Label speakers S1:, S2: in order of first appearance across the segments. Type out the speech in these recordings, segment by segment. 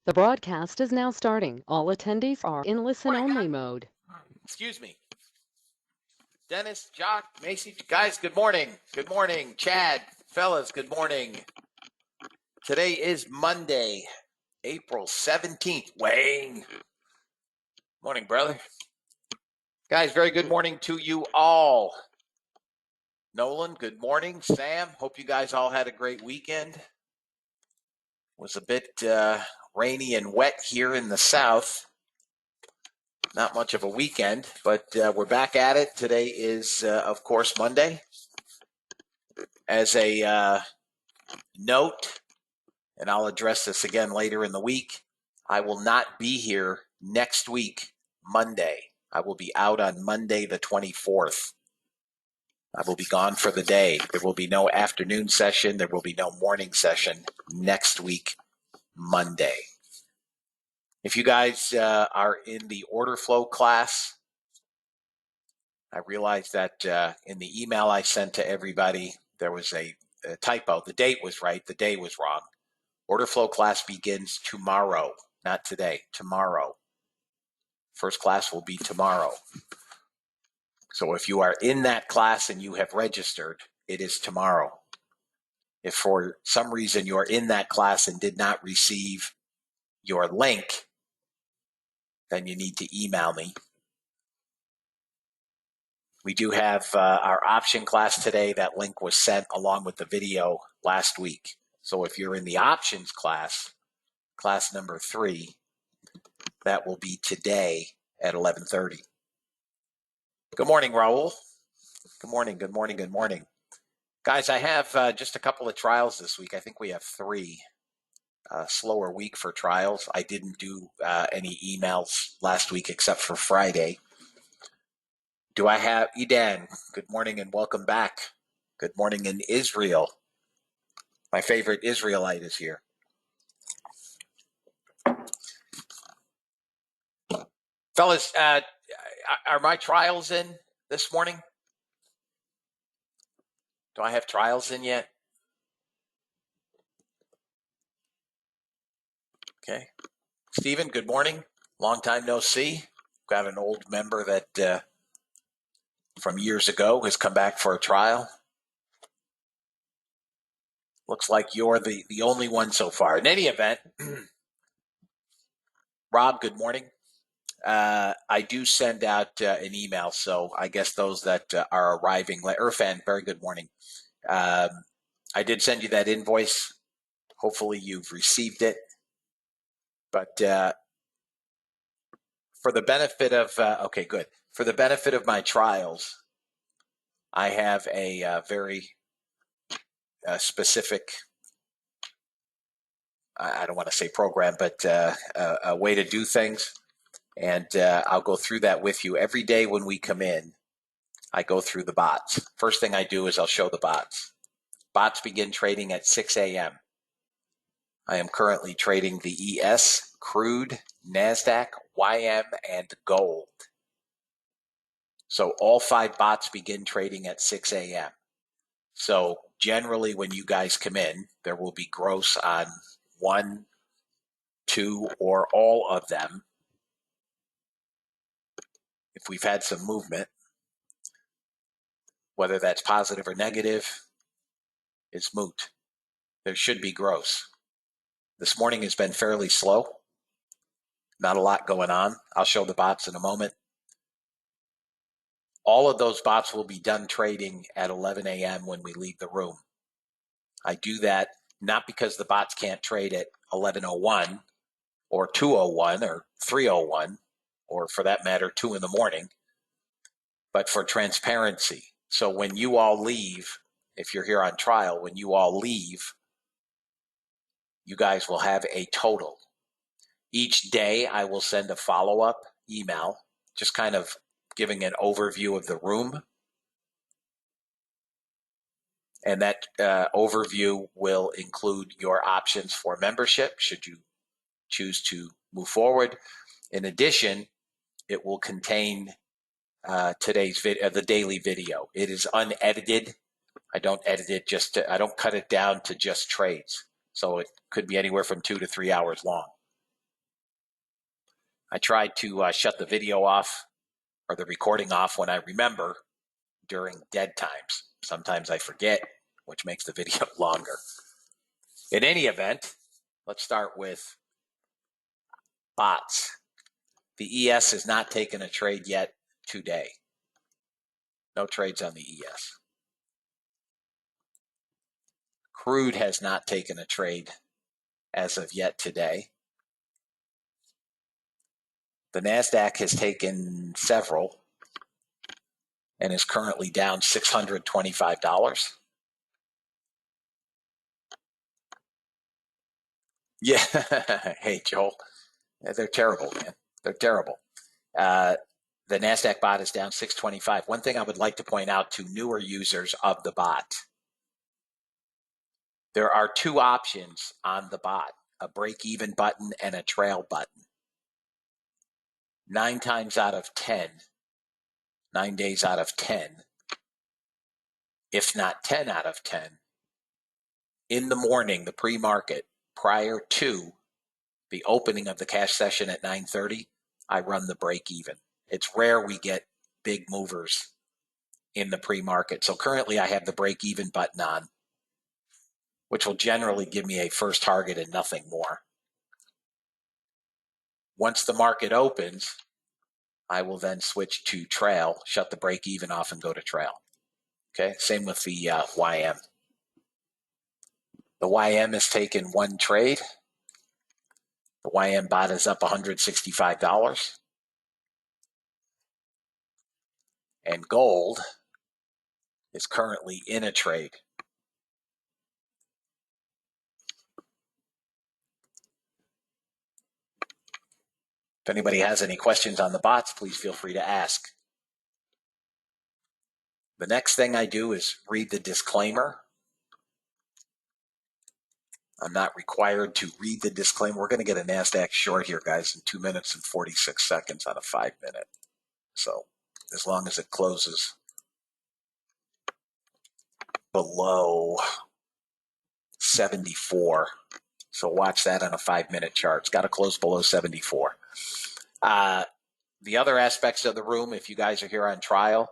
S1: The broadcast is now starting. All attendees are in listen-only mode.
S2: Excuse me. Dennis, Jock, Macy, guys, good morning. Good morning. Chad, fellas, good morning. Today is Monday, April 17th. Wayne. Morning, brother. Guys, very good morning to you all. Nolan, good morning. Sam, hope you guys all had a great weekend. It was a bit rainy and wet here in the south. Not much of a weekend, but we're back at it. Today is, of course, Monday. As a note, and I'll address this again later in the week, I will not be here next week, Monday. I will be out on Monday the 24th. I will be gone for the day. There will be no afternoon session. There will be no morning session next week, Monday. If you guys are in the order flow class, I realized that in the email I sent to everybody, there was a typo. The date was right. The day was wrong. Order flow class begins tomorrow, not today, tomorrow. First class will be tomorrow. So if you are in that class and you have registered, it is tomorrow. If for some reason you're in that class and did not receive your link, then you need to email me. We do have our option class today. That link was sent along with the video last week. So if you're in the options class, class number 3, that will be today at 11:30. Good morning, Raul. Good morning, good morning, good morning. Guys, I have just a couple of trials this week. I think we have 3. Slower week for trials. I didn't do any emails last week except for Friday. Do I have Edan? Good morning and welcome back. Good morning in Israel. My favorite Israelite is here. Fellas, are my trials in this morning? Do I have trials in yet? Okay. Stephen, good morning. Long time no see. Got an old member that from years ago has come back for a trial. Looks like you're the only one so far. In any event, Rob, good morning. I do send out an email, so I guess those that are arriving, Irfan, very good morning. I did send you that invoice. Hopefully you've received it. But for the benefit of, okay, good. For the benefit of my trials, I have a very specific, I don't want to say program, but a way to do things. And I'll go through that with you. Every day when we come in, I go through the bots. First thing I do is I'll show the bots. Bots begin trading at 6 a.m. I am currently trading the ES, crude, NASDAQ, YM, and gold. So all 5 bots begin trading at 6 a.m. So generally when you guys come in, there will be gross on 1, 2, or all of them. If we've had some movement, whether that's positive or negative, it's moot. There should be gross. This morning has been fairly slow. Not a lot going on. I'll show the bots in a moment. All of those bots will be done trading at 11 a.m. when we leave the room. I do that not because the bots can't trade at 11:01 or 2:01 or 3:01 or for that matter 2 in the morning, but for transparency. So when you all leave, if you're here on trial, when you all leave, you guys will have a total. Each day I will send a follow-up email, just kind of giving an overview of the room. And that overview will include your options for membership, should you choose to move forward. In addition, it will contain today's video, the daily video. It is unedited. I don't edit it I don't cut it down to just trades. So it could be anywhere from 2 to 3 hours long. I tried to shut the video off or the recording off when I remember during dead times. Sometimes I forget, which makes the video longer. In any event, let's start with bots. The ES has not taken a trade yet today. No trades on the ES. Crude has not taken a trade as of yet today. The NASDAQ has taken several and is currently down $625. Yeah. Hey, Joel. They're terrible, man. They're terrible. The NASDAQ bot is down 625. One thing I would like to point out to newer users of the bot, there are two options on the bot, a break-even button and a trail button. 9 times out of 10, 9 days out of 10, if not 10 out of 10, in the morning, the pre-market, prior to the opening of the cash session at 9:30, I run the break-even. It's rare we get big movers in the pre-market. So currently I have the break-even button on, which will generally give me a first target and nothing more. Once the market opens, I will then switch to trail, shut the break-even off and go to trail. Okay, same with the YM. The YM has taken one trade. The YM bot is up $165. And gold is currently in a trade. If anybody has any questions on the bots, please feel free to ask. The next thing I do is read the disclaimer. I'm not required to read the disclaimer. We're going to get a NASDAQ short here, guys, in 2 minutes and 46 seconds on a 5-minute. So as long as it closes below 74. So watch that on a 5-minute chart. It's got to close below 74. The other aspects of the room, if you guys are here on trial,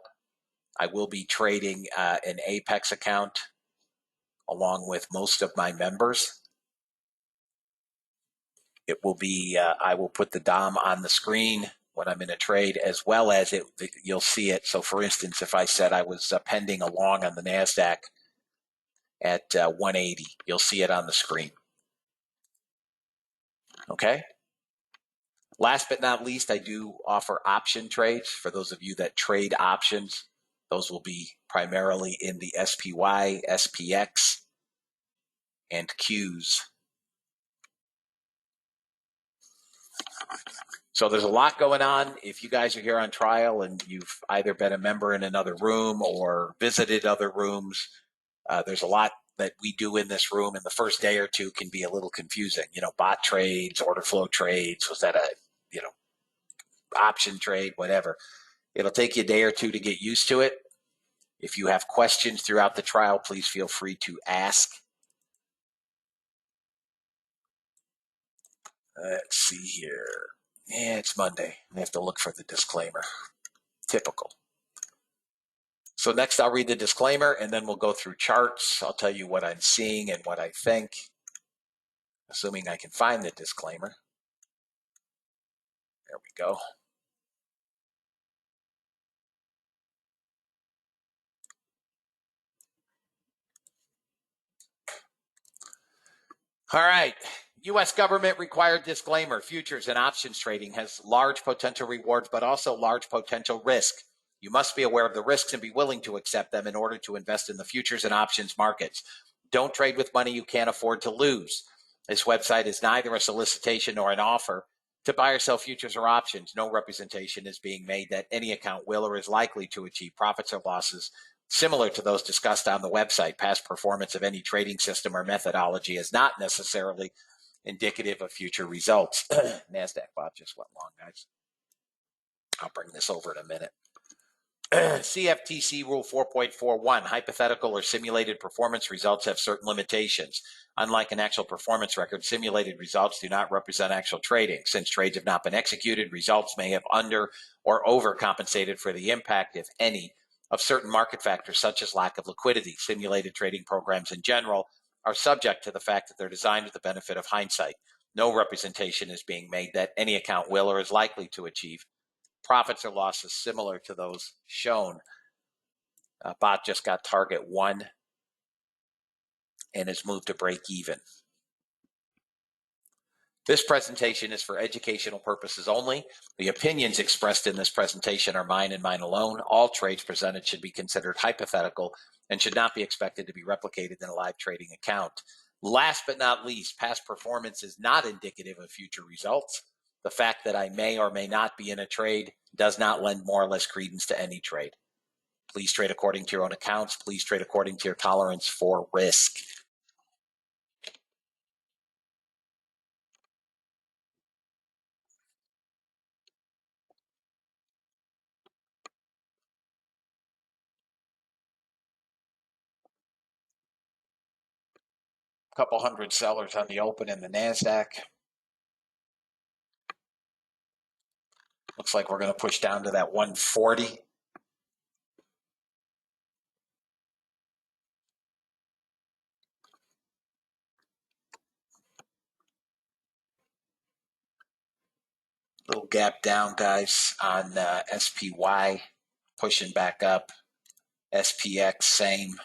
S2: I will be trading an Apex account along with most of my members. It will be, I will put the DOM on the screen when I'm in a trade, as well as you'll see it. So for instance, if I said I was pending along on the NASDAQ at 180, you'll see it on the screen. Okay. Last but not least, I do offer option trades for those of you that trade options. Those will be primarily in the SPY, SPX, and Qs. So there's a lot going on. If you guys are here on trial and you've either been a member in another room or visited other rooms, there's a lot that we do in this room, and the first day or two can be a little confusing. You know, bot trades, order flow trades, was that a, option trade, whatever. It'll take you a day or two to get used to it. If you have questions throughout the trial, please feel free to ask. Let's see here. Yeah, it's Monday. I have to look for the disclaimer. Typical. So next I'll read the disclaimer and then we'll go through charts. I'll tell you what I'm seeing and what I think, assuming I can find the disclaimer. There we go. All right. U.S. government required disclaimer. Futures and options trading has large potential rewards, but also large potential risk. You must be aware of the risks and be willing to accept them in order to invest in the futures and options markets. Don't trade with money you can't afford to lose. This website is neither a solicitation nor an offer to buy or sell futures or options. No representation is being made that any account will or is likely to achieve profits or losses similar to those discussed on the website. Past performance of any trading system or methodology is not necessarily indicative of future results. NASDAQ bot just went long, guys. I'll bring this over in a minute. CFTC Rule 4.41, hypothetical or simulated performance results have certain limitations. Unlike an actual performance record, simulated results do not represent actual trading. Since trades have not been executed, results may have under or overcompensated for the impact, if any, of certain market factors such as lack of liquidity. Simulated trading programs in general are subject to the fact that they're designed with the benefit of hindsight. No representation is being made that any account will or is likely to achieve profits or losses similar to those shown. Bot just got target 1 and has moved to break even. This presentation is for educational purposes only. The opinions expressed in this presentation are mine and mine alone. All trades presented should be considered hypothetical and should not be expected to be replicated in a live trading account. Last but not least, past performance is not indicative of future results. The fact that I may or may not be in a trade does not lend more or less credence to any trade. Please trade according to your own accounts. Please trade according to your tolerance for risk. Couple hundred sellers on the open in the NASDAQ. Looks like we're going to push down to that 140. Little gap down, guys, on SPY, pushing back up. SPX, same.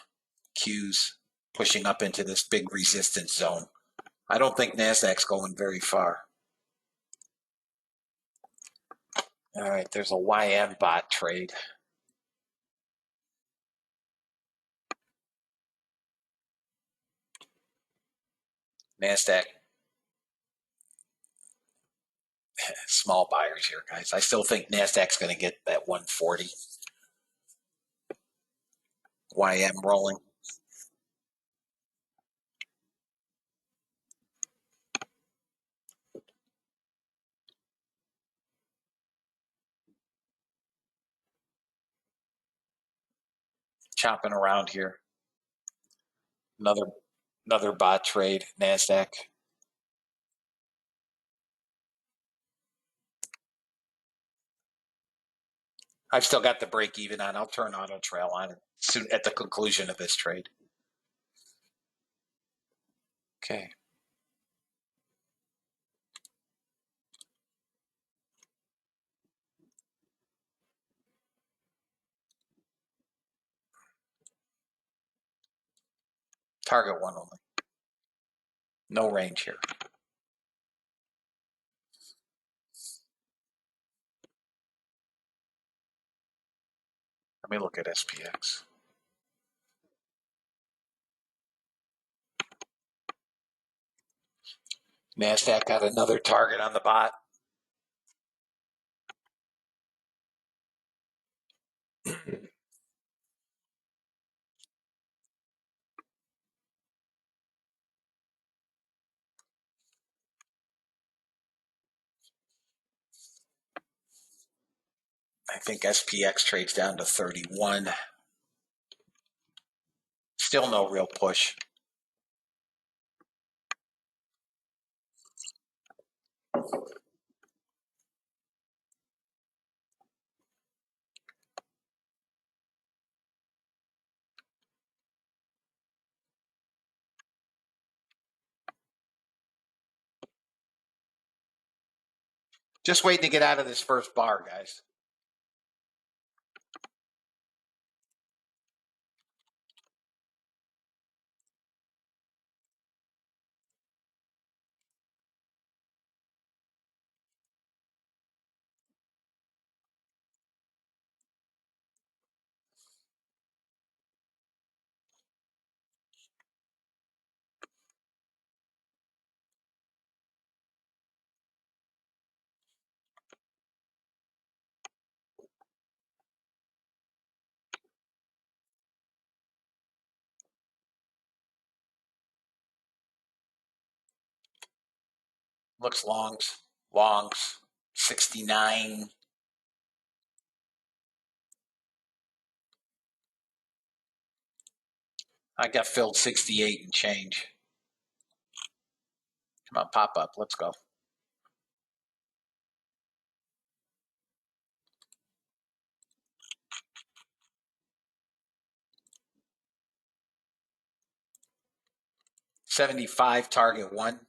S2: Qs pushing up into this big resistance zone. I don't think NASDAQ's going very far. All right, there's a YM bot trade. NASDAQ, small buyers here, guys. I still think NASDAQ's going to get that 140. YM rolling. Chopping around here. Another bot trade, NASDAQ. I've still got the break even on. I'll turn auto trail on soon at the conclusion of this trade. Okay. Target 1 only. No range here. Let me look at SPX. NASDAQ got another target on the bot. I think SPX trades down to 31. Still no real push. Just waiting to get out of this first bar, guys. Looks longs, 69. I got filled 68 and change. Come on, pop up. Let's go. $75 target 1.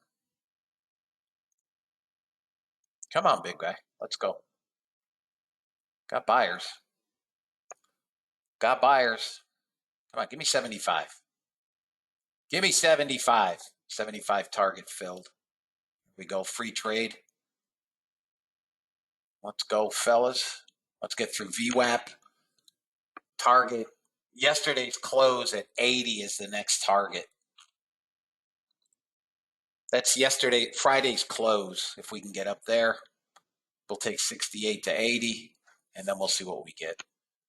S2: Come on, big guy. Let's go. Got buyers. Got buyers. Come on, give me 75. Give me 75. 75 target filled. We go free trade. Let's go, fellas. Let's get through VWAP. Target. Yesterday's close at 80 is the next target. That's Friday's close. If we can get up there, we'll take 68 to 80, and then we'll see what we get.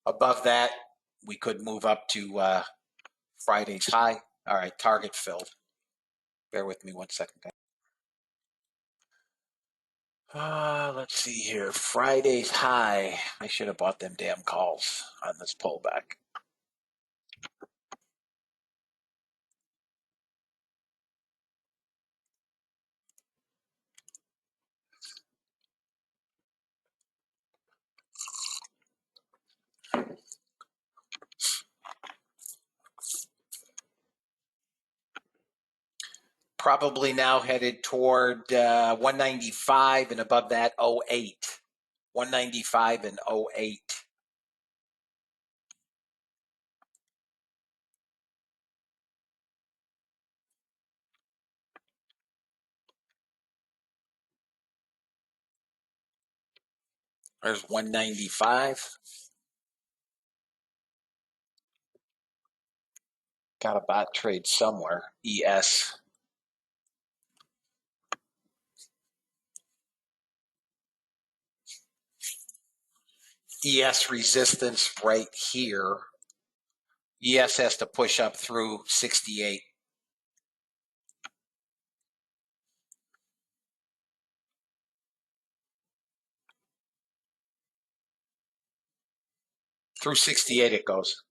S2: Above that, we could move up to Friday's high. All right, target filled. Bear with me 1 second, guys. Let's see here. Friday's high. I should have bought them damn calls on this pullback. Probably now headed toward 195 and above that 08. 195 and 08. There's 195. Got a bot trade somewhere. ES. ES resistance right here. ES has to push up through 68. Through 68 it goes.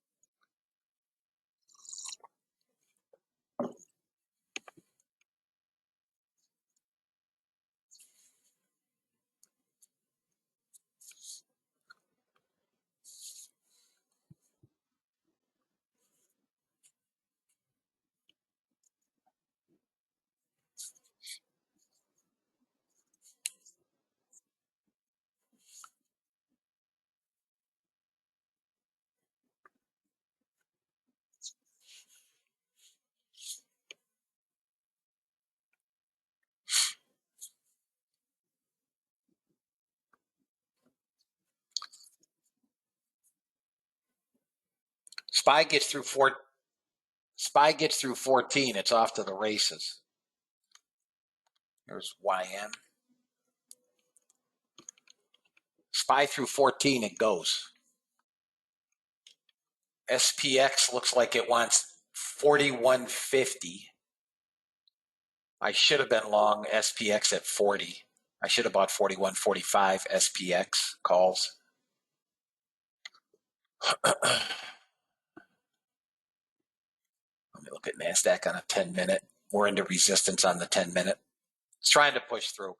S2: SPY gets through 14. It's off to the races. There's YM. SPY through 14, it goes. SPX looks like it wants 4150. I should have been long SPX at 40. I should have bought 4145 SPX calls. Let me look at NASDAQ on a 10-minute. We're into resistance on the 10-minute. It's trying to push through.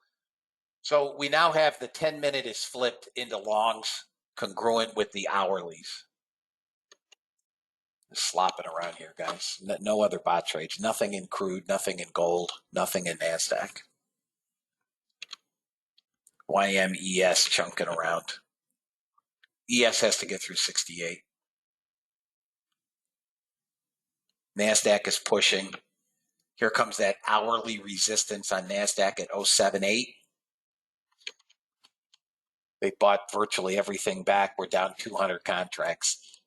S2: So we now have the 10-minute is flipped into longs, congruent with the hourlies. Just slopping around here, guys. No other bot trades. Nothing in crude, nothing in gold, nothing in NASDAQ. YMES chunking around. ES has to get through 68. NASDAQ is pushing. Here comes that hourly resistance on NASDAQ at 078. They bought virtually everything back. We're down 200 contracts.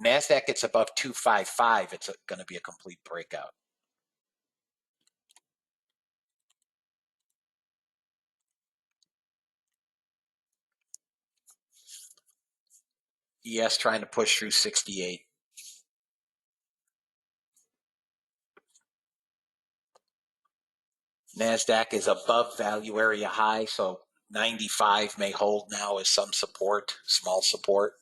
S2: NASDAQ gets above 255. It's going to be a complete breakout. ES trying to push through 68. NASDAQ is above value area high, so 95 may hold now as some support, small support.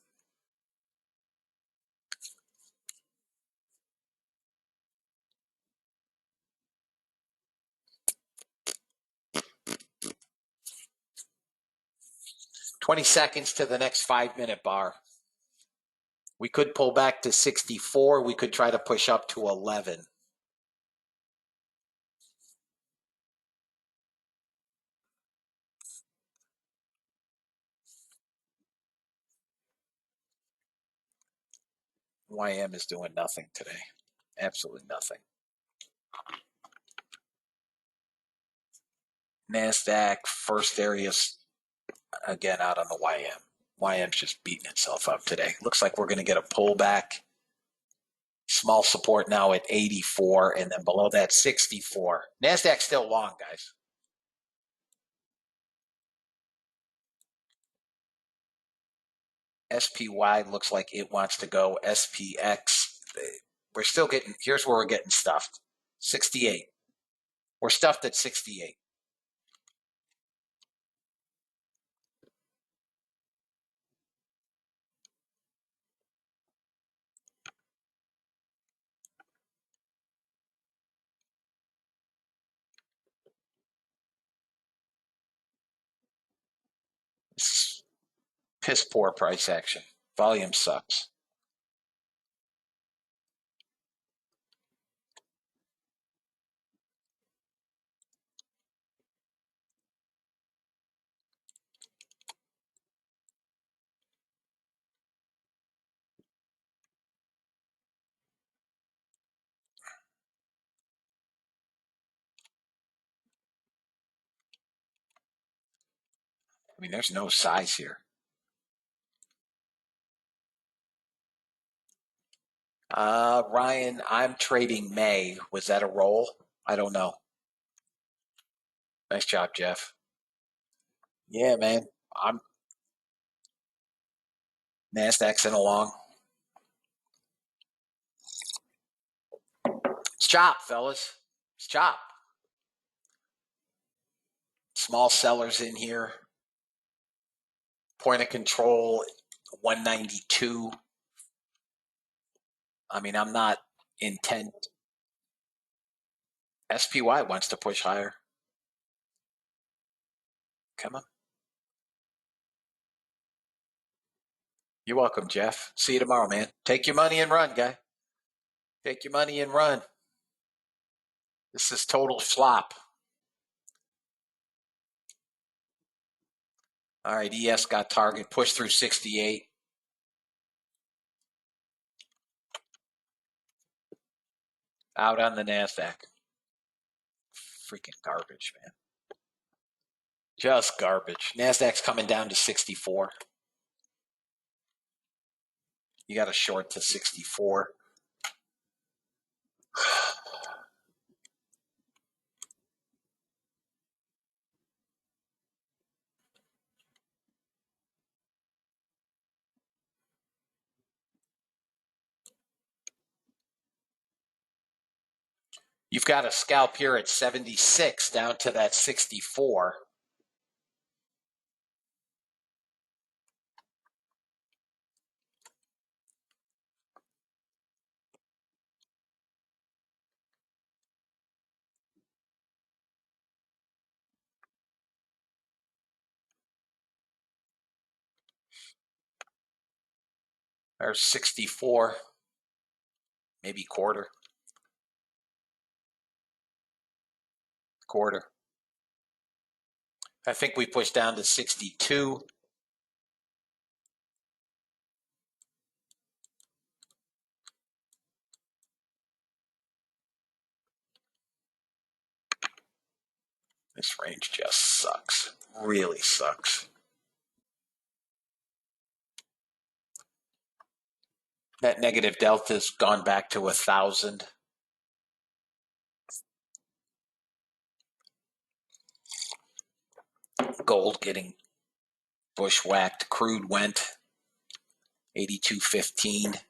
S2: 20 seconds to the next 5-minute bar. We could pull back to 64. We could try to push up to 11. YM is doing nothing today. Absolutely nothing. NASDAQ first areas again out on the YM. YM's just beating itself up today. Looks like we're going to get a pullback. Small support now at 84, and then below that 64. NASDAQ still long, guys. SPY looks like it wants to go. SPX, we're still getting, here's where we're getting stuffed. 68. We're stuffed at 68. Piss poor price action. Volume sucks. I mean, there's no size here. Ryan, I'm trading May. Was that a roll? I don't know. Nice job, Jeff. Yeah, man. I'm NASDAQ's in along. It's chop, fellas. It's chop. Small sellers in here. Point of control, 192. I mean, I'm not intent. SPY wants to push higher. Come on. You're welcome, Jeff. See you tomorrow, man. Take your money and run, guy. Take your money and run. This is total flop. All right, ES got target. Push through 68. Out on the NASDAQ. Freaking garbage, man. Just garbage. NASDAQ's coming down to 64. You got a short to 64. You've got a scalp here at 76 down to that 64. There's 64, maybe quarter. I think we pushed down to 62. This range just sucks. Really sucks. That negative delta's gone back to 1,000. Gold getting bushwhacked. Crude went 82.15.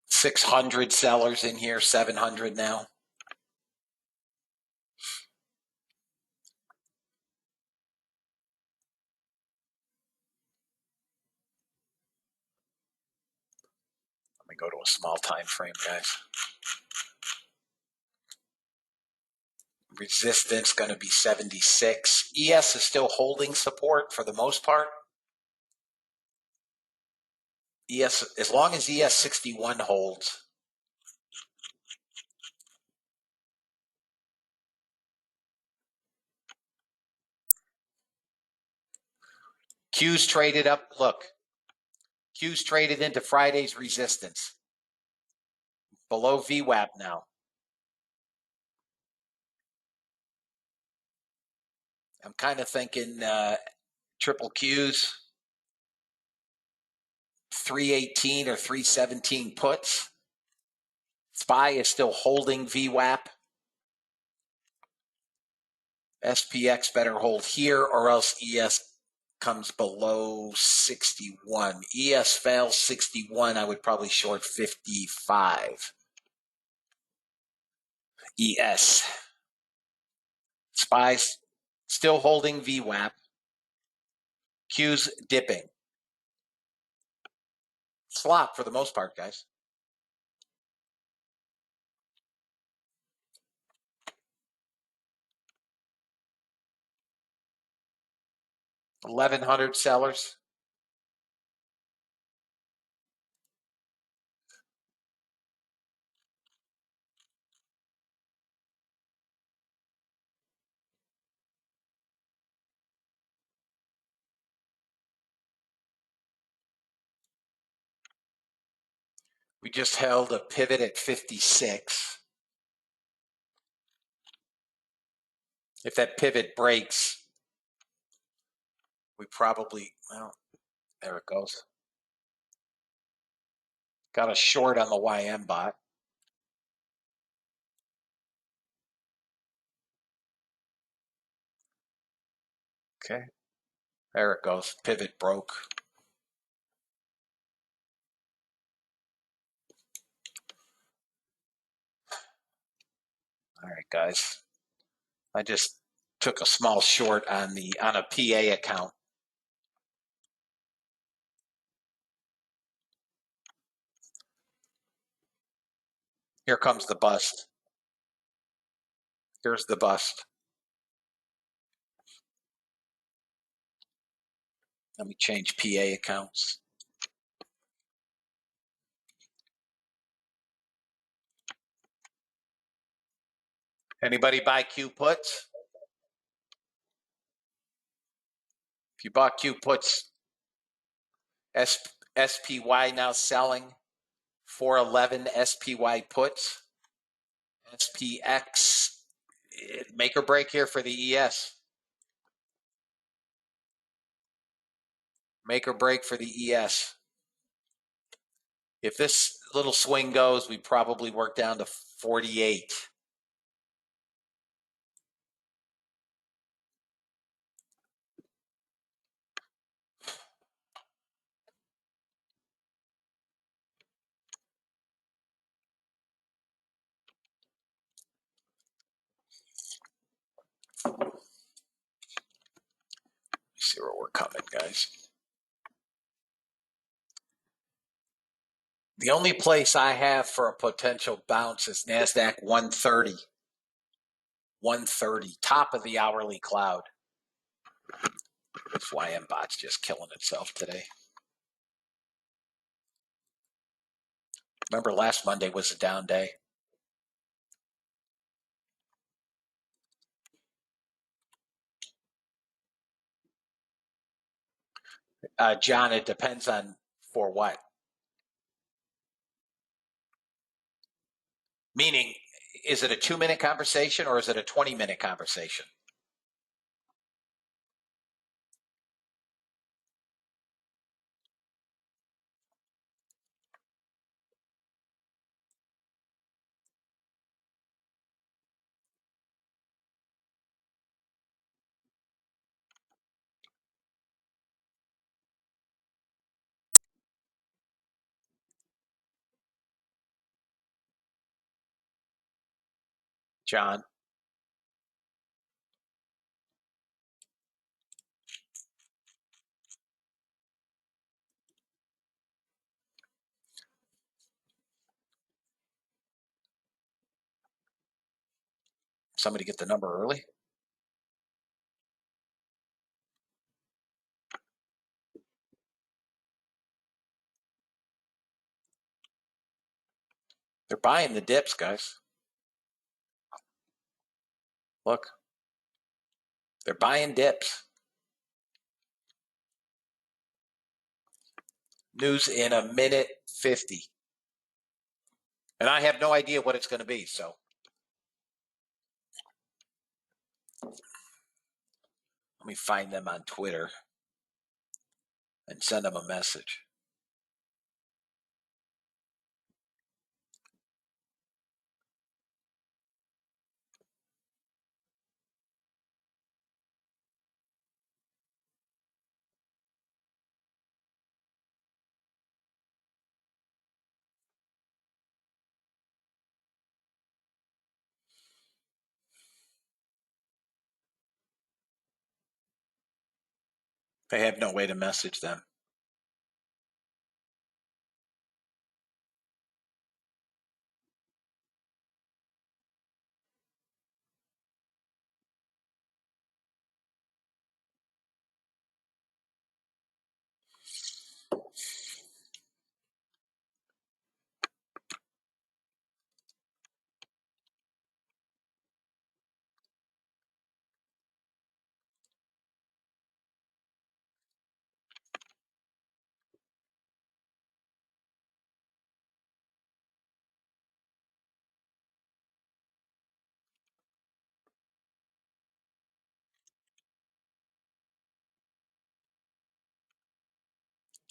S2: 600 sellers in here, 700 now. Let me go to a small time frame, guys. Resistance going to be 76. ES is still holding support for the most part. ES, as long as ES 61 holds. Q's traded up. Look, Q's traded into Friday's resistance. Below VWAP now. I'm kind of thinking triple Q's, 318 or 317 puts. SPY is still holding VWAP. SPX better hold here or else ES comes below 61. ES fails 61, I would probably short 55. ES. SPY's still holding VWAP. Q's dipping. Slop for the most part, guys. $1,100 sellers. We just held a pivot at 56. If that pivot breaks, we probably, well, there it goes. Got a short on the YM bot. Okay. There it goes. Pivot broke. All right, guys. I just took a small short on a PA account. Here comes the bust. Here's the bust. Let me change PA accounts. Anybody buy Q puts? If you bought Q puts, SPY now selling 411 SPY puts. SPX, make or break here for the ES. Make or break for the ES. If this little swing goes, we probably work down to 48. See where we're coming, guys. The only place I have for a potential bounce is NASDAQ 130. 130, top of the hourly cloud. This YM bot's just killing itself today. Remember last Monday was a down day. John, it depends on for what. Meaning, is it a 2-minute conversation or is it a 20-minute conversation? John? Somebody get the number early? They're buying the dips, guys. Look. They're buying dips. News in a minute 50. And I have no idea what it's going to be, so. Let me find them on Twitter and send them a message. They have no way to message them.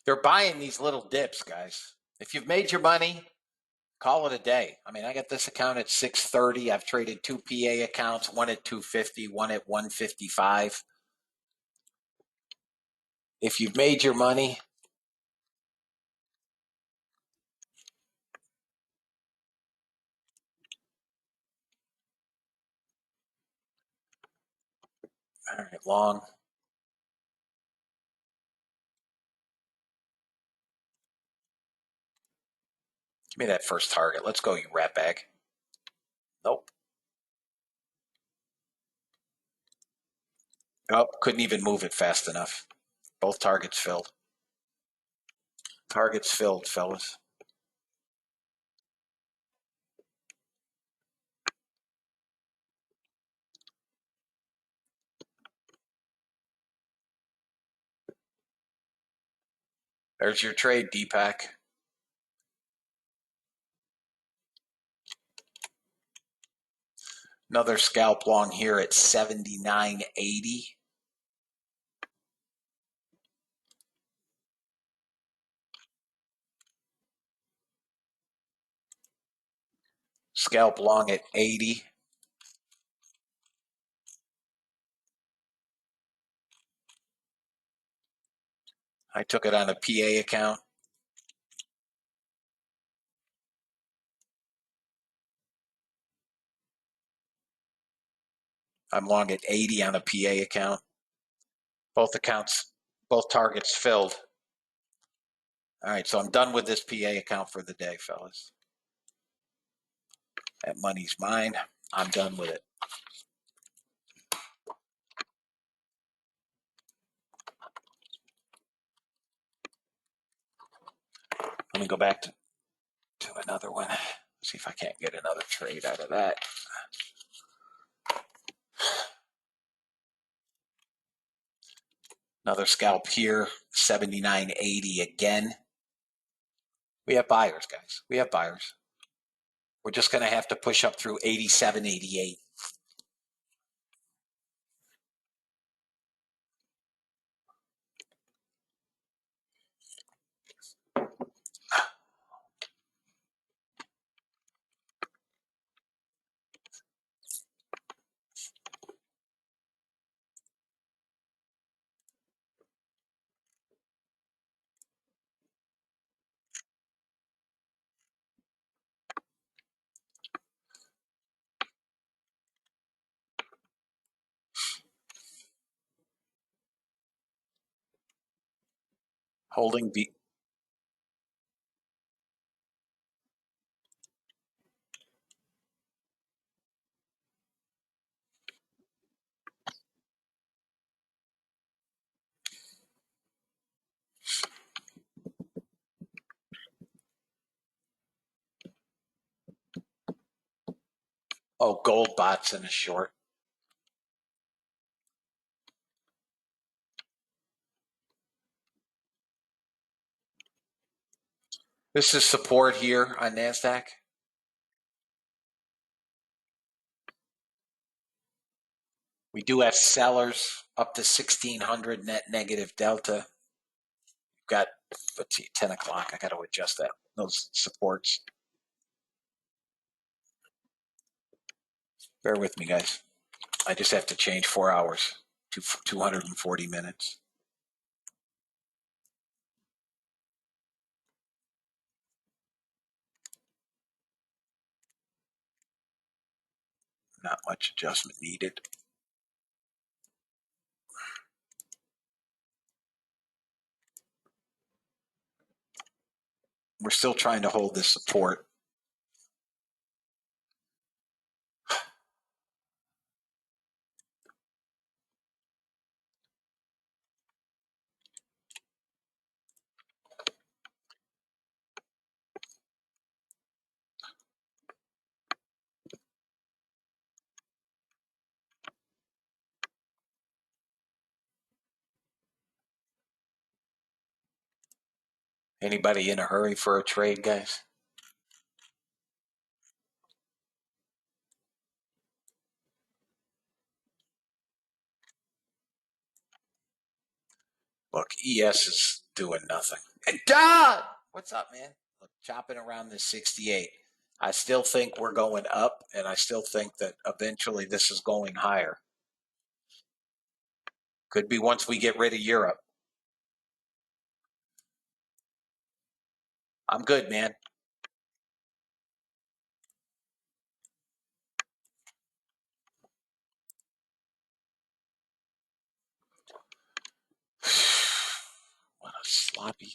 S2: They're buying these little dips, guys. If you've made your money, call it a day. I mean, I got this account at 630. I've traded 2 PA accounts, one at 250, one at 155. If you've made your money, all right, long. Give me that first target. Let's go, you rat bag. Nope. Oh, couldn't even move it fast enough. Both targets filled. Targets filled, fellas. There's your trade, Deepak. Another scalp long here at 79.80. Scalp long at 80. I took it on a PA account. I'm long at 80 on a PA account. Both accounts, both targets filled. All right, so I'm done with this PA account for the day, fellas. That money's mine. I'm done with it. Let me go back to another one. See if I can't get another trade out of that. Another scalp here, 79.80 again. We have buyers, guys. We have buyers. We're just going to have to push up through 87.88. Holding B. Oh, gold bots in a short. This is support here on NASDAQ. We do have sellers up to 1600 net negative delta. We've got, let's see, 10 o'clock. I got to adjust that. Those supports. Bear with me, guys. I just have to change 4 hours to 240 minutes. Not much adjustment needed. We're still trying to hold this support. Anybody in a hurry for a trade, guys? Look, ES is doing nothing. And Don, what's up, man? Look, chopping around this 68. I still think we're going up, and I still think that eventually this is going higher. Could be once we get rid of Europe. I'm good, man. What a sloppy.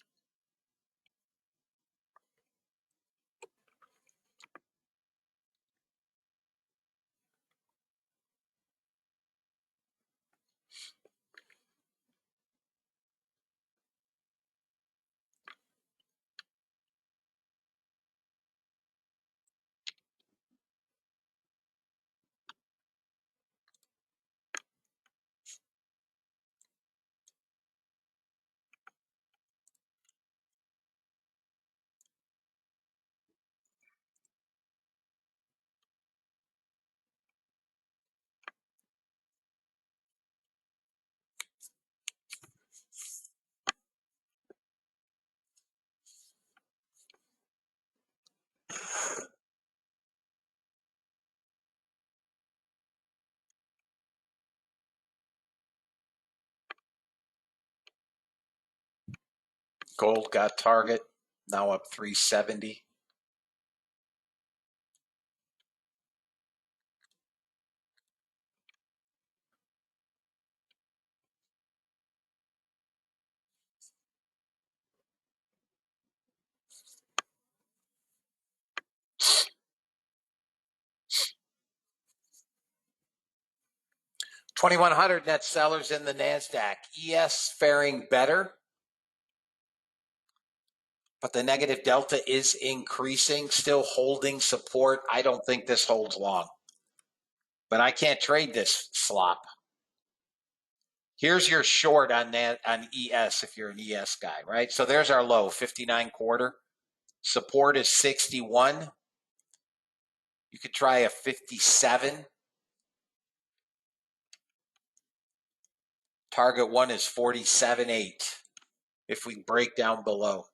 S2: Gold got target, now up 370. $2,100 net sellers in the NASDAQ. ES faring better, but the negative delta is increasing, still holding support. I don't think this holds long, but I can't trade this slop. Here's your short on that on ES if you're an ES guy, right? So there's our low, 59.25. Support is 61. You could try a 57. Target one is 47.8 if we break down below.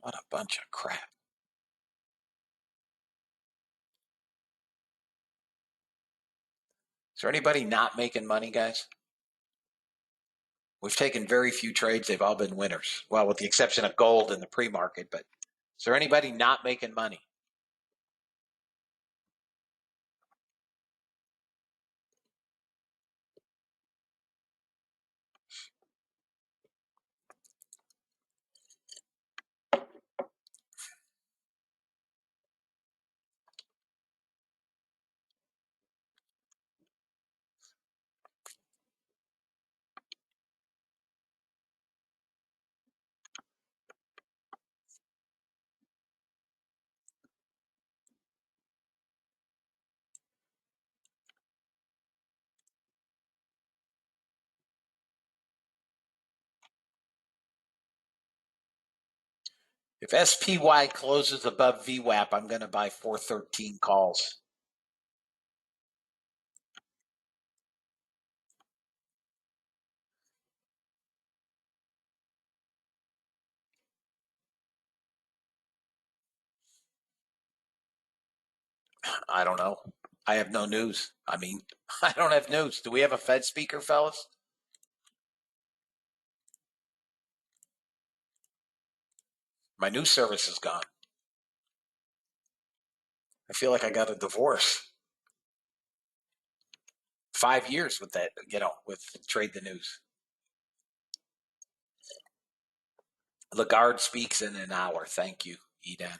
S2: What a bunch of crap. Is there anybody not making money, guys? We've taken very few trades. They've all been winners. Well, with the exception of gold in the pre-market, but is there anybody not making money? If SPY closes above VWAP, I'm going to buy 413 calls. I don't know. I have no news. I mean, I don't have news. Do we have a Fed speaker, fellas? My news service is gone. I feel like I got a divorce. 5 years with that, with Trade the News. Lagarde speaks in an hour. Thank you, Eden.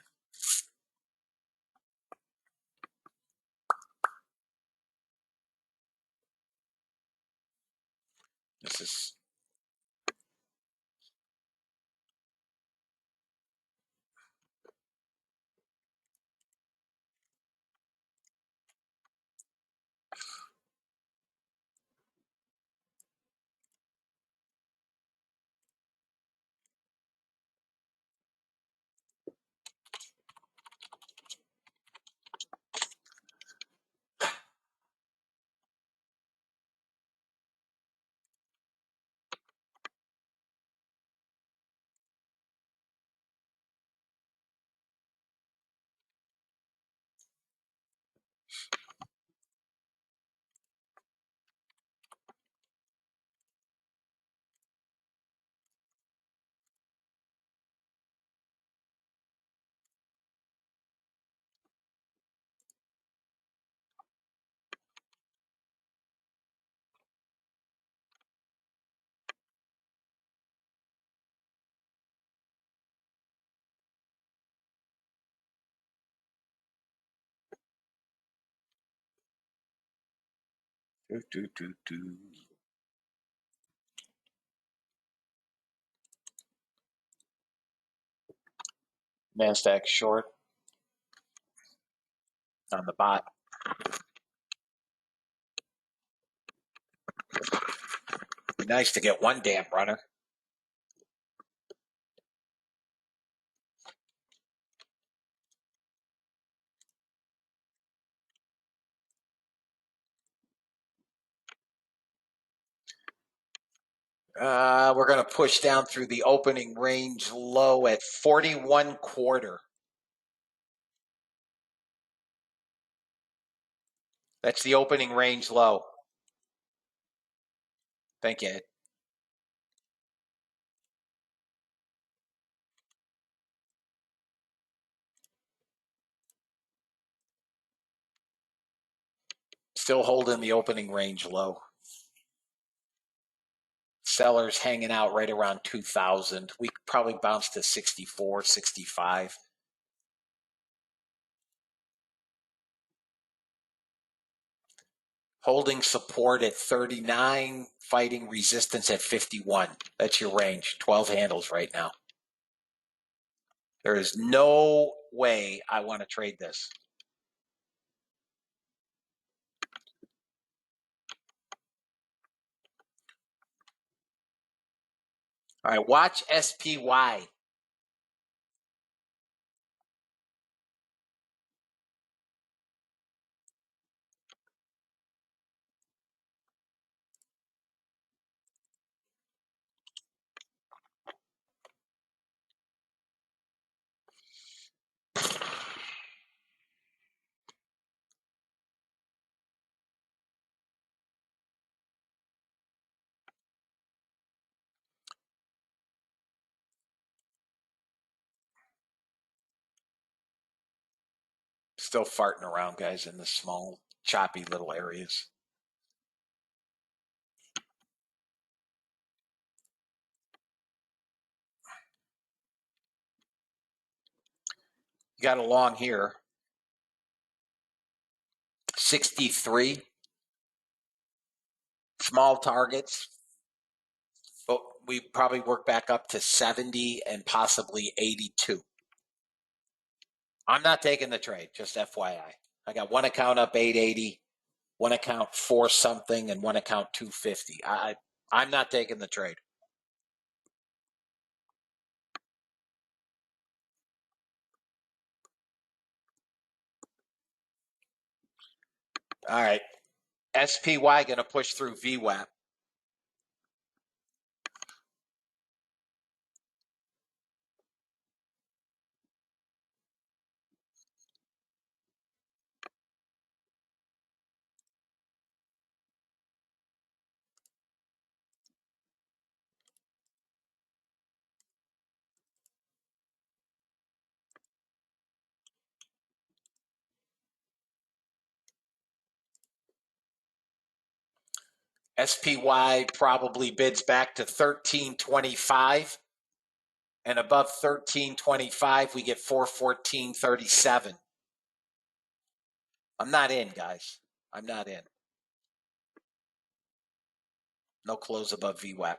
S2: This is NASDAQ short on the bot. Be nice to get one damn runner. We're going to push down through the opening range low at 41.25. That's the opening range low. Thank you, Ed. Still holding the opening range low. Sellers hanging out right around 2,000. We could probably bounce to 64, 65. Holding support at 39, fighting resistance at 51. That's your range. 12 handles right now. There is no way I want to trade this. All right, watch SPY. Still farting around, guys, in the small, choppy little areas. You got a long here. 63. Small targets. But we probably work back up to 70 and possibly 82. I'm not taking the trade, just FYI. I got one account up 880, one account 4 something, and one account 250. I'm not taking the trade. All right. SPY going to push through VWAP. SPY probably bids back to 1325. And above 1325, we get 414.37. I'm not in, guys. I'm not in. No close above VWAP.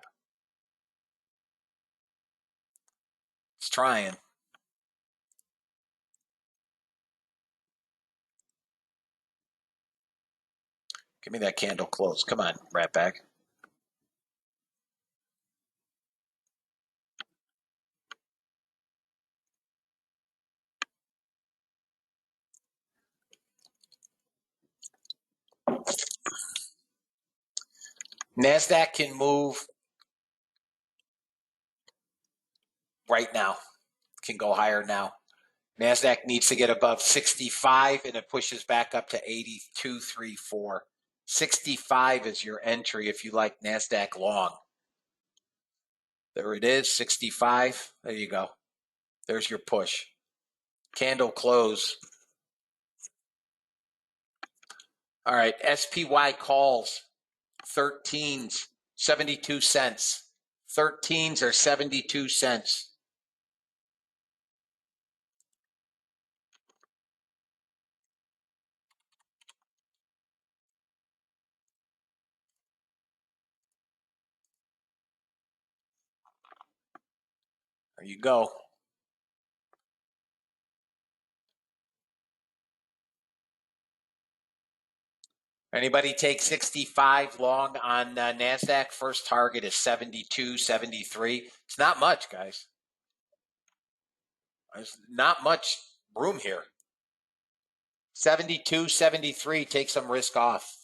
S2: It's trying. Give me that candle close. Come on, rat bag. NASDAQ can move right now. Can go higher now. NASDAQ needs to get above 65 and it pushes back up to 82.34. 65 is your entry if you like NASDAQ long. There it is, 65. There you go. There's your push. Candle close. All right, SPY calls 13s, 72 cents. 13s are 72 cents. There you go. Anybody take 65 long on NASDAQ? First target is 72, 73. It's not much, guys. There's not much room here. 72, 73, take some risk off.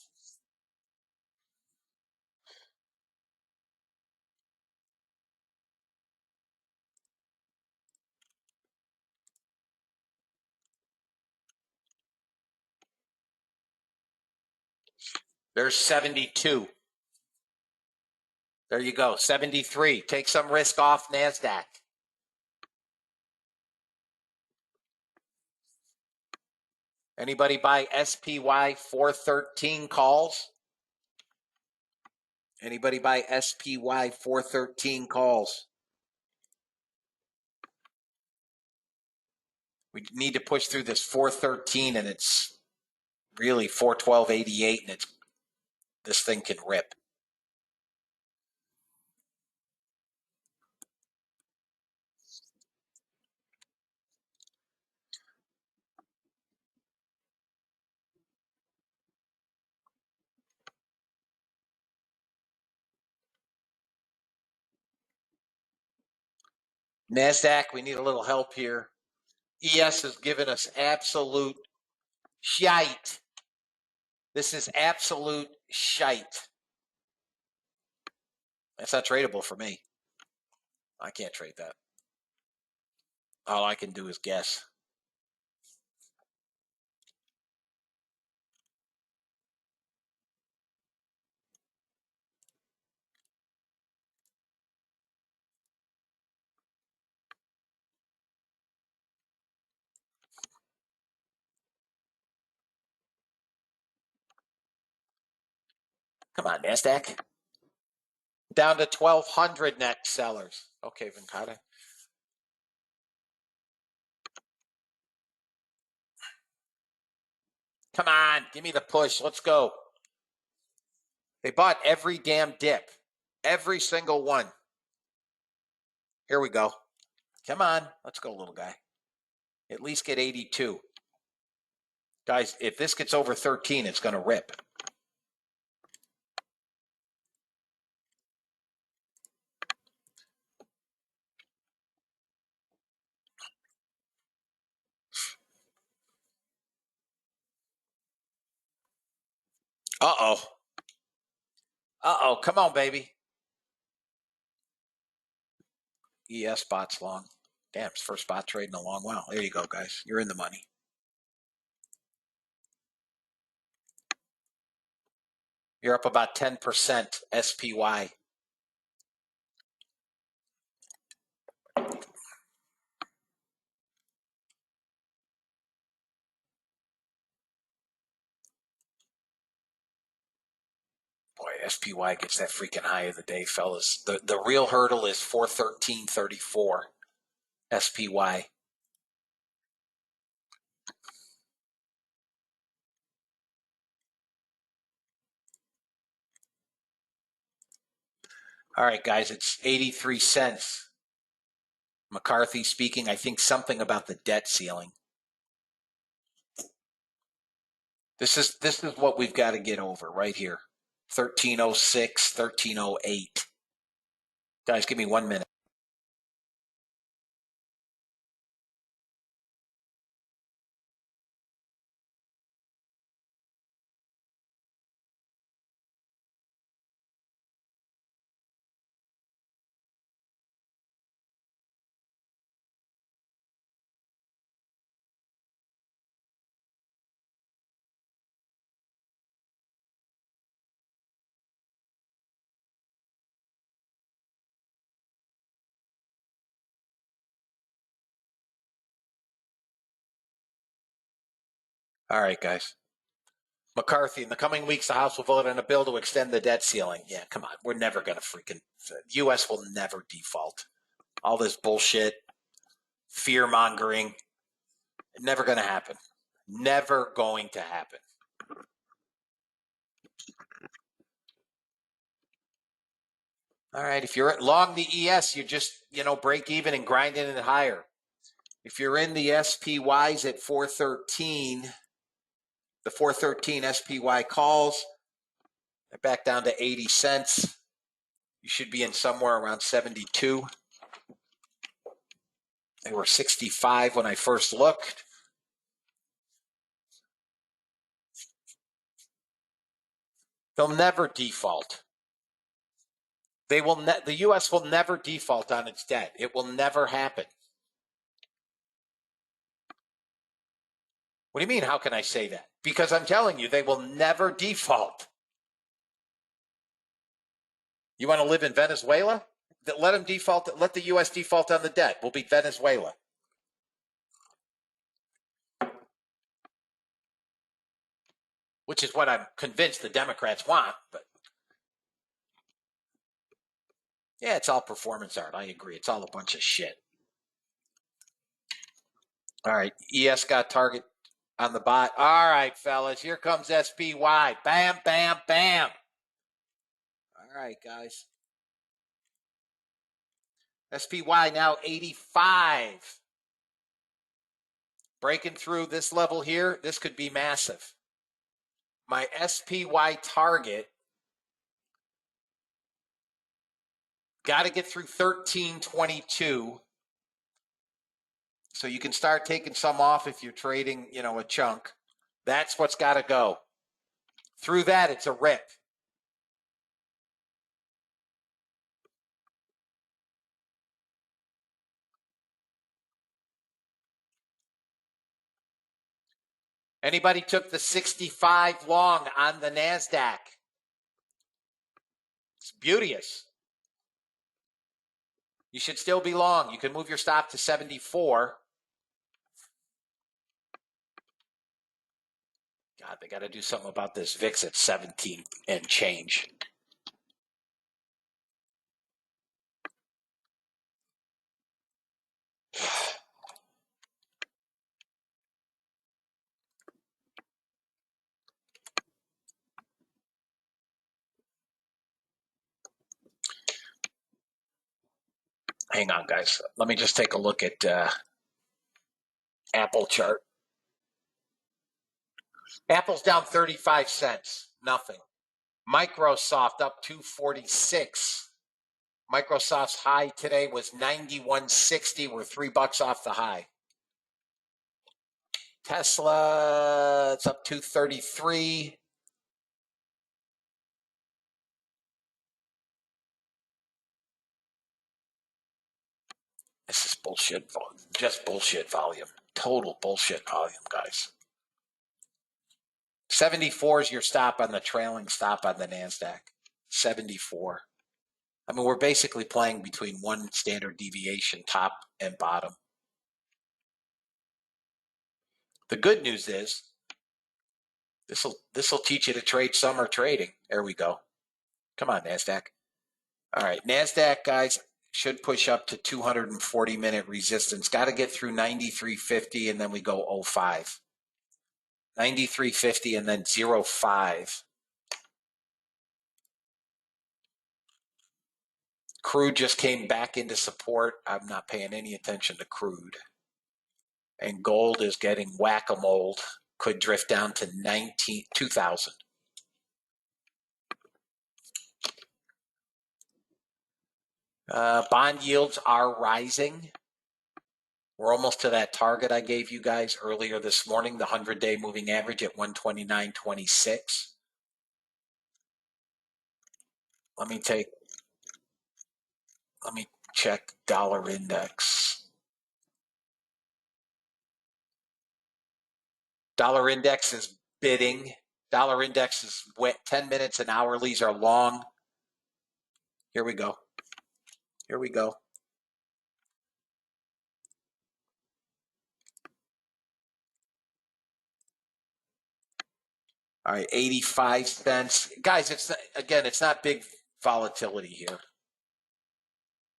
S2: There's 72. There you go, 73. Take some risk off NASDAQ. Anybody buy SPY 413 calls? Anybody buy SPY 413 calls? We need to push through this 413 and it's really 412.88 and this thing can rip. NASDAQ, we need a little help here. ES has given us absolute shite. This is absolute shite. That's not tradable for me. I can't trade that. All I can do is guess. Come on, NASDAQ. Down to 1,200 net sellers. Okay, Venkata. Come on, give me the push. Let's go. They bought every damn dip. Every single one. Here we go. Come on. Let's go, little guy. At least get 82. Guys, if this gets over 13, it's going to rip. Uh-oh. Uh-oh. Come on, baby. ES spot's long. Damn, it's first spot trade in a long while. There you go, guys. You're in the money. You're up about 10% SPY. Boy, SPY gets that freaking high of the day, fellas. The real hurdle is 413.34 SPY. All right, guys, it's 83 cents. McCarthy speaking, I think something about the debt ceiling. This is what we've got to get over right here. 1306, 1308. Guys, give me 1 minute. All right, guys. McCarthy, in the coming weeks, the House will vote on a bill to extend the debt ceiling. Yeah, come on. We're never going to U.S. will never default. All this bullshit, fear-mongering, never going to happen. Never going to happen. All right, if you're long the ES, you just, break even and grinding it higher. If you're in the SPYs at 413, the 413 SPY calls, they're back down to 80 cents. You should be in somewhere around 72. They were 65 when I first looked. They'll never default. The U.S. will never default on its debt. It will never happen. What do you mean, how can I say that? Because I'm telling you, they will never default. You want to live in Venezuela? Let them default. Let the U.S. default on the debt. We'll be Venezuela. Which is what I'm convinced the Democrats want. But yeah, it's all performance art. I agree. It's all a bunch of shit. All right. ES got target on the bot. All right, fellas. Here comes SPY. Bam, bam, bam. All right, guys. SPY now 85. Breaking through this level here, this could be massive. My SPY target, got to get through 1322. So you can start taking some off if you're trading, a chunk. That's what's got to go. Through that, it's a rip. Anybody took the 65 long on the NASDAQ? It's beauteous. You should still be long. You can move your stop to 74. God, they got to do something about this VIX at 17 and change. Hang on, guys. Let me just take a look at Apple chart. Apple's down 35 cents. Nothing. Microsoft up 246. Microsoft's high today was 91.60. We're $3 off the high. Tesla, it's up 233. bullshit. Just bullshit volume. Total bullshit volume, guys. 74 is your stop on the trailing stop on the NASDAQ. 74. I mean, we're basically playing between one standard deviation, top and bottom. The good news is this will teach you to trade summer trading. There we go. Come on, NASDAQ. All right, NASDAQ, guys, should push up to 240-minute resistance. Got to get through 93.50, and then we go 05. 93.50 and then 05. Crude just came back into support. I'm not paying any attention to crude. And gold is getting whack-a-mole. Could drift down to 2,000. Bond yields are rising. We're almost to that target I gave you guys earlier this morning, the 100-day moving average at 129.26. Let me check dollar index. Dollar index is bidding. Dollar index is wet. 10 minutes and hourlies are long. Here we go. Here we go. All right, 85 cents. Guys, it's not big volatility here.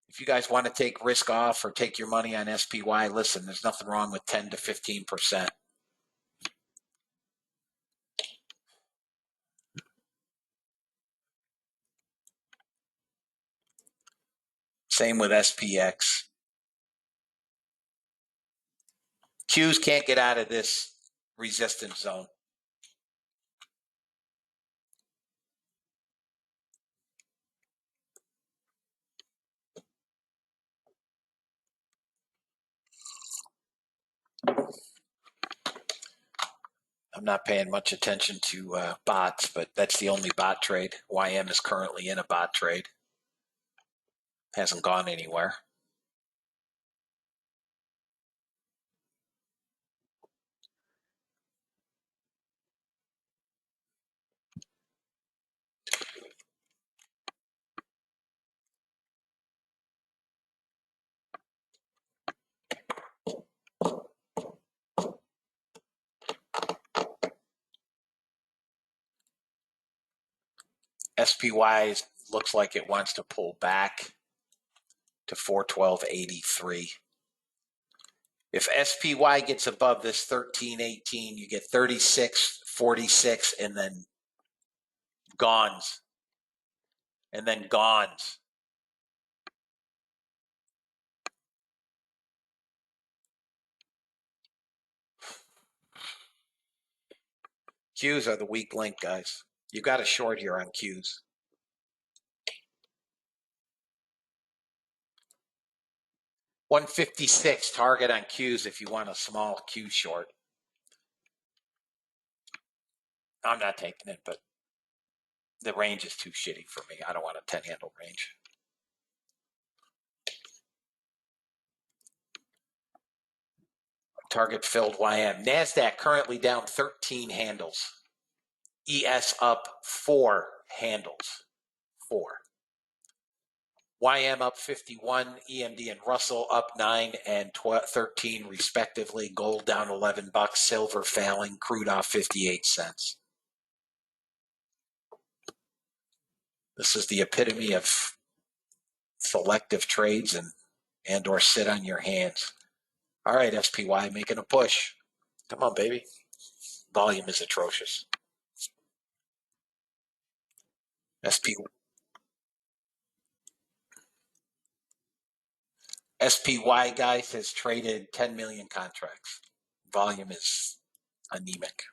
S2: If you guys want to take risk off or take your money on SPY, listen, there's nothing wrong with 10 to 15%. Same with SPX. Qs can't get out of this resistance zone. I'm not paying much attention to bots, but that's the only bot trade. YM is currently in a bot trade. Hasn't gone anywhere. SPY looks like it wants to pull back to 412.83. If SPY gets above this 13.18, you get 36.46 and then gones. And then gones. Qs are the weak link, guys. You got a short here on Qs. $156 target on Qs if you want a small Q short. I'm not taking it, but the range is too shitty for me. I don't want a 10-handle range. Target filled YM. NASDAQ currently down 13 handles. ES up 4 handles. 4. YM up 51, EMD and Russell up 9 and 13 respectively. Gold down $11, silver failing, crude off 58 cents. This is the epitome of selective trades and or sit on your hands. All right, SPY making a push. Come on, baby. Volume is atrocious. SPY, guys, has traded 10 million contracts. Volume is anemic.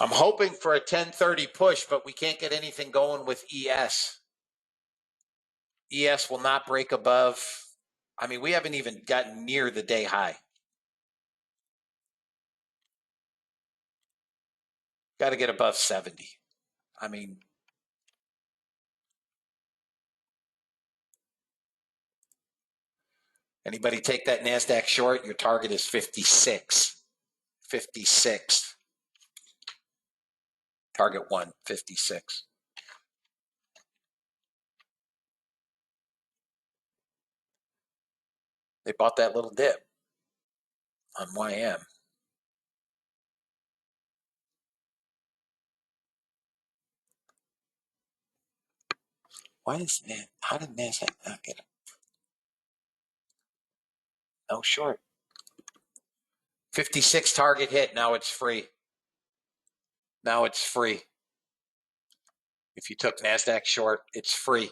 S2: I'm hoping for a 1030 push, but we can't get anything going with ES. ES will not break above. I mean, we haven't even gotten near the day high. Got to get above 70. I mean, anybody take that NASDAQ short? Your target is 56. 56. Target 1, 56. They bought that little dip on YM. Why is that? How did NASDAQ not get it? No short. 56 target hit. Now it's free. Now it's free. If you took NASDAQ short, it's free.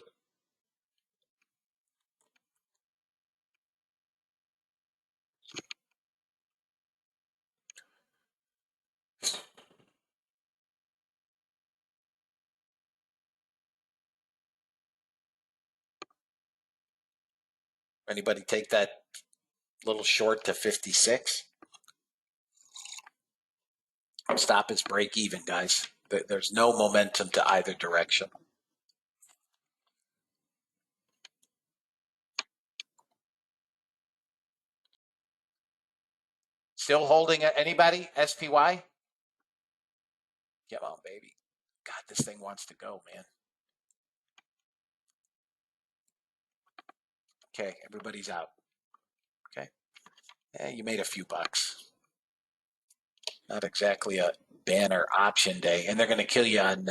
S2: Anybody take that little short to 56? Stop is break even, guys. There's no momentum to either direction. Still holding anybody? SPY? Come on, baby. God, this thing wants to go, man. Okay, everybody's out. Okay. You made a few bucks. Not exactly a banner option day. And they're going to kill you on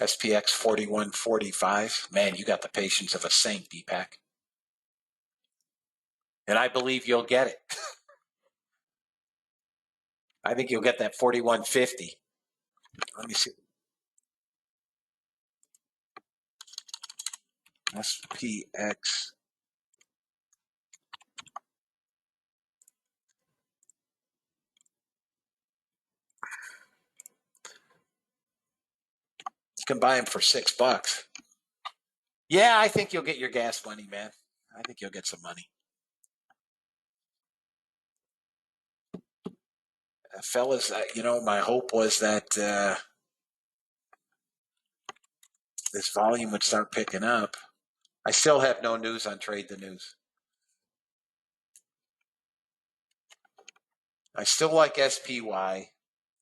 S2: SPX 4145. Man, you got the patience of a saint, Deepak. And I believe you'll get it. I think you'll get that 4150. Let me see. SPX. You can buy them for $6. Yeah, I think you'll get your gas money, man. I think you'll get some money. Fellas, my hope was that this volume would start picking up. I still have no news on Trade the News. I still like SPY.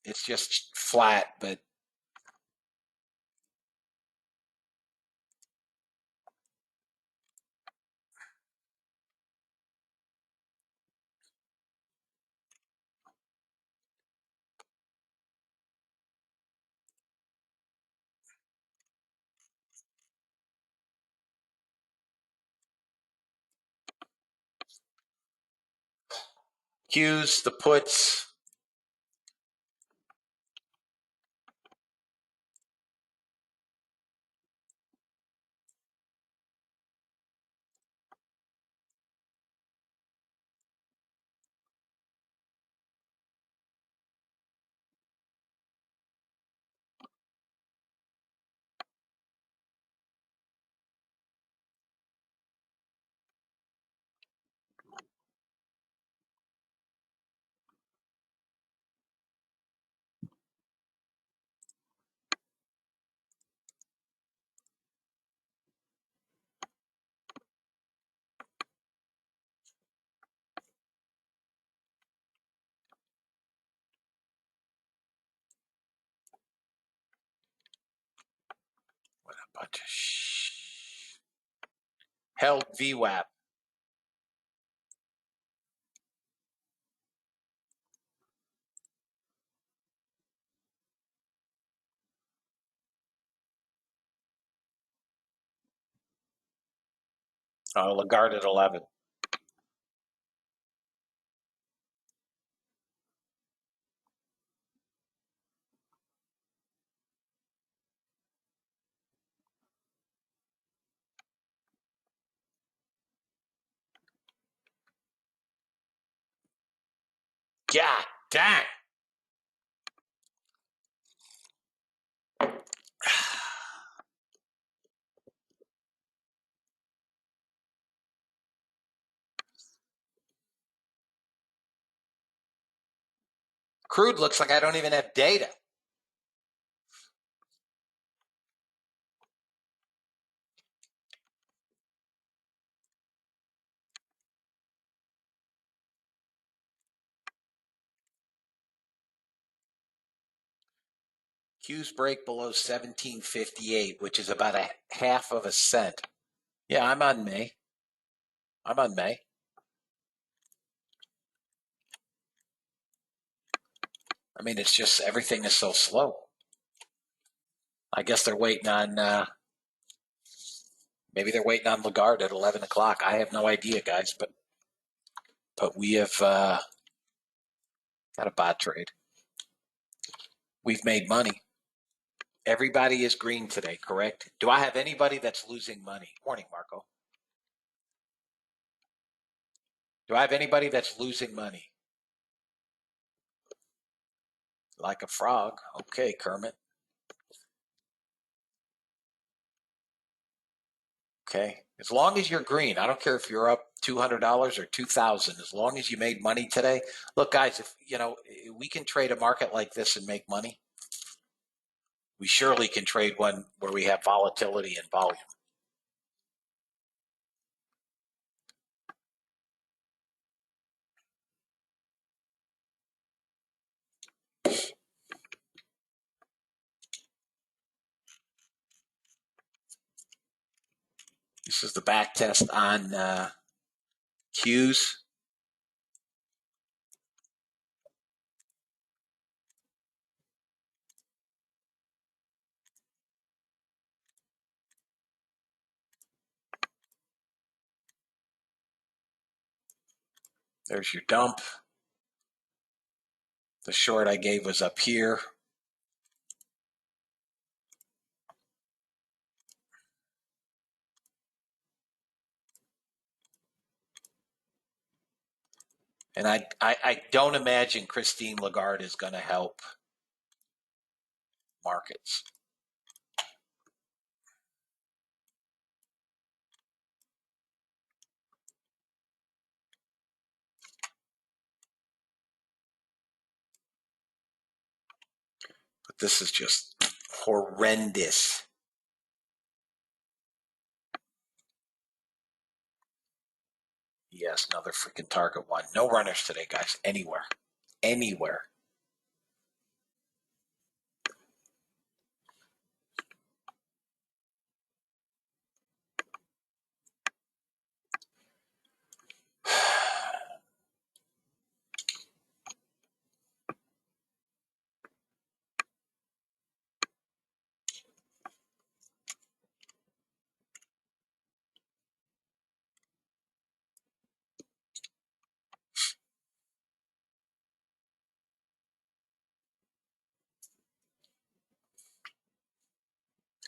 S2: It's just flat, but Qs, the puts. What a bunch of held VWAP. Lagarde at 11. God dang. Crude looks like I don't even have data. Q's break below 1758, which is about a half of a cent. Yeah, I'm on May. I'm on May. I mean, it's just everything is so slow. I guess they're waiting on, maybe they're waiting on Lagarde at 11 o'clock. I have no idea, guys, but we have got a bot trade. We've made money. Everybody is green today, correct? Do I have anybody that's losing money? Morning, Marco. Do I have anybody that's losing money? Like a frog. Okay, Kermit. Okay. As long as you're green, I don't care if you're up $200 or $2,000. As long as you made money today. Look, guys, if we can trade a market like this and make money, we surely can trade one where we have volatility and volume. This is the back test on Qs. There's your dump. The short I gave was up here. And I don't imagine Christine Lagarde is going to help markets. But this is just horrendous. Yes, another freaking target one. No runners today, guys. Anywhere. Anywhere.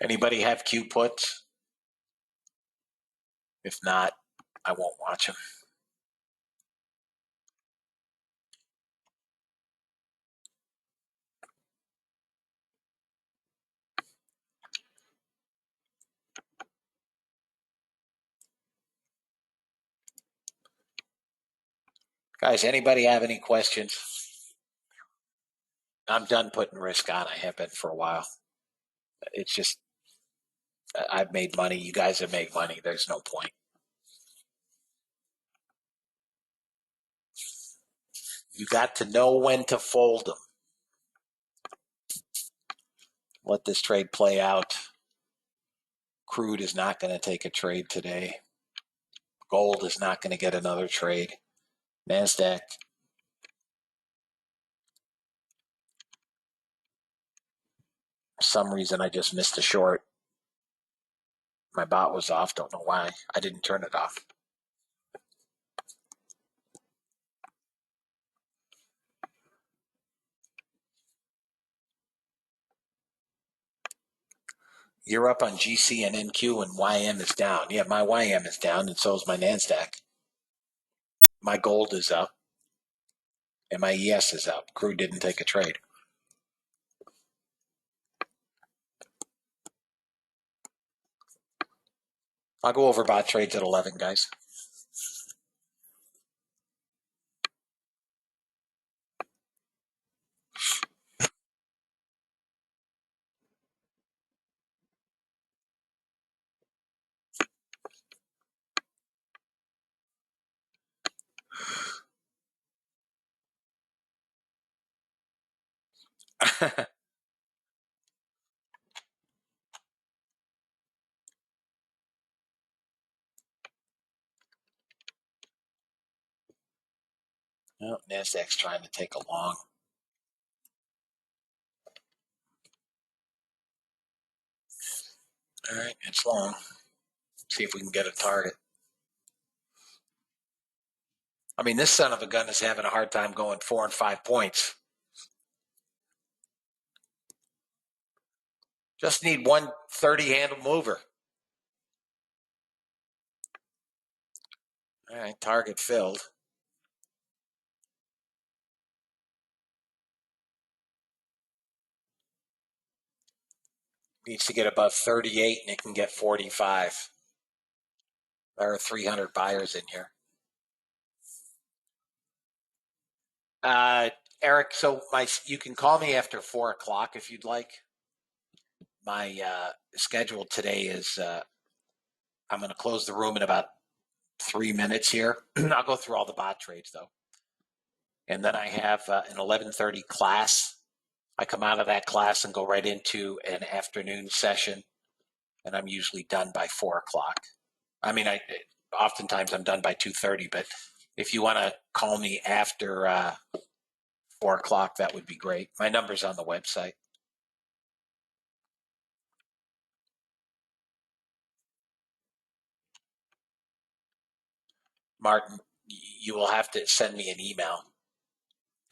S2: Anybody have Q puts? If not, I won't watch them. Guys, anybody have any questions? I'm done putting risk on. I have been for a while. It's just, I've made money. You guys have made money. There's no point. You got to know when to fold them. Let this trade play out. Crude is not going to take a trade today. Gold is not going to get another trade. NASDAQ. For some reason, I just missed a short. My bot was off. Don't know why. I didn't turn it off. You're up on GC and NQ and YM is down. Yeah, my YM is down and so is my NASDAQ. My gold is up and my ES is up. Crude didn't take a trade. I'll go over bot trades at 11, guys. Oh, NASDAQ's trying to take a long. All right, it's long. See if we can get a target. I mean, this son of a gun is having a hard time going 4 and 5 points. Just need one 30-handle mover. All right, target filled. Needs to get above 38 and it can get 45. There are 300 buyers in here. Eric, so you can call me after 4 o'clock if you'd like. My schedule today is I'm going to close the room in about 3 minutes here. I'll go through all the bot trades though. And then I have an 11:30 class. I come out of that class and go right into an afternoon session, and I'm usually done by 4 o'clock. I mean, oftentimes I'm done by 2:30, but if you want to call me after 4 o'clock, that would be great. My number's on the website. Martin, you will have to send me an email,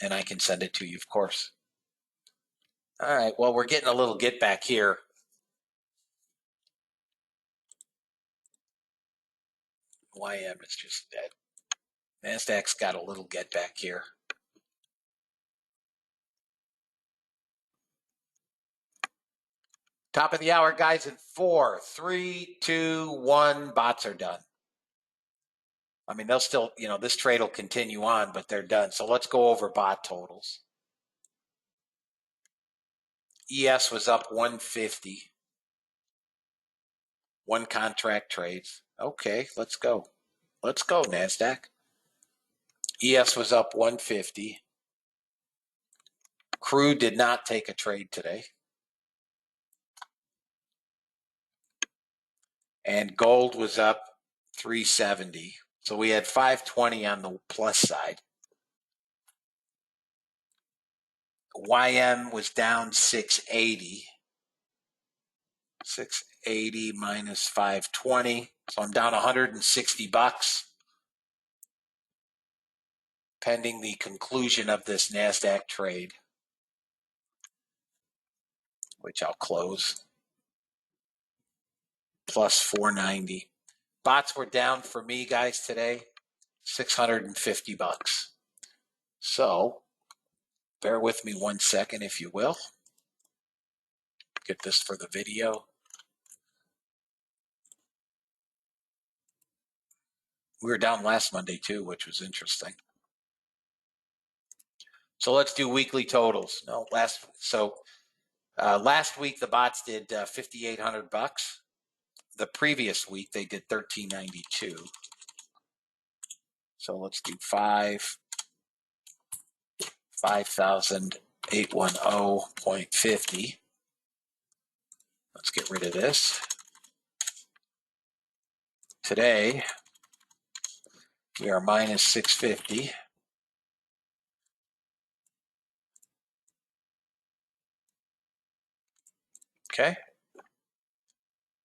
S2: and I can send it to you, of course. All right, well, we're getting a little get back here. YM is just dead. NASDAQ's got a little get back here. Top of the hour, guys, in 4, 3, 2, 1, bots are done. I mean, they'll still, this trade will continue on, but they're done. So let's go over bot totals. ES was up 150. 1 contract trades. Okay, let's go. Let's go, NASDAQ. ES was up 150. Crude did not take a trade today. And gold was up 370. So we had 520 on the plus side. YM was down 680. 680 minus 520. So I'm down 160 bucks. Pending the conclusion of this NASDAQ trade, which I'll close. Plus 490. Bots were down for me, guys, today. 650 bucks. So bear with me 1 second, if you will. Get this for the video. We were down last Monday too, which was interesting. So let's do weekly totals. Last week the bots did 5,800 bucks. The previous week they did 1,392. So let's do 5,810.50. Let's get rid of this. Today we are minus 650. Okay.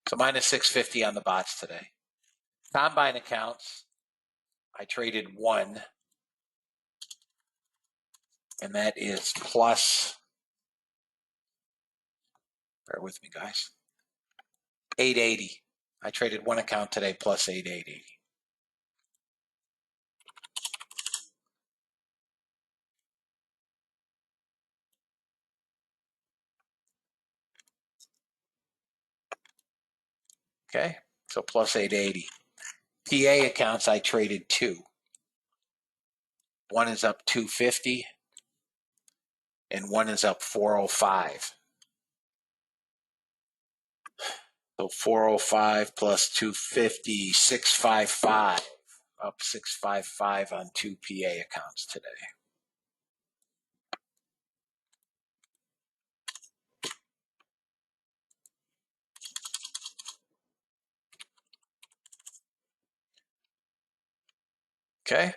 S2: So minus 650 on the bots today. Combine accounts, I traded 1. And that is plus, bear with me, guys, 880. I traded 1 account today plus 880. Okay, so plus 880. PA accounts, I traded 2. 1 is up 250, and 1 is up 405. So 405 plus 250, 655. Up 655 on 2 PA accounts today. Okay.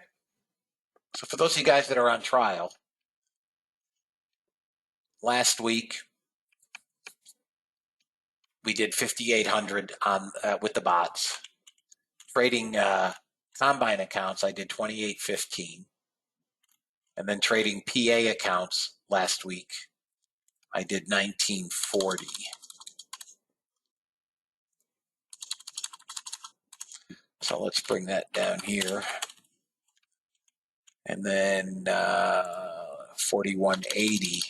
S2: So for those of you guys that are on trial, last week we did 5,800 on with the bots. Trading combine accounts, I did 2,815, and then trading PA accounts last week, I did 1940. So let's bring that down here. And then 4180.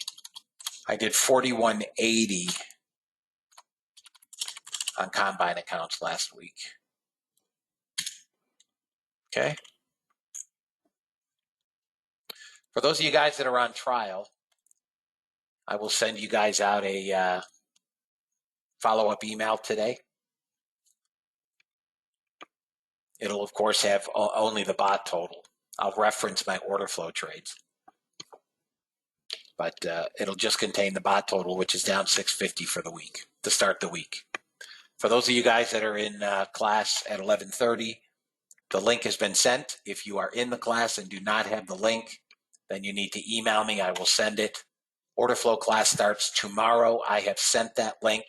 S2: I did 4180 on combine accounts last week. Okay. For those of you guys that are on trial, I will send you guys out a follow-up email today. It'll, of course, have only the bot total. I'll reference my order flow trades. But it'll just contain the bot total, which is down 650 for the week, to start the week. For those of you guys that are in class at 11:30, the link has been sent. If you are in the class and do not have the link, then you need to email me. I will send it. Order flow class starts tomorrow. I have sent that link.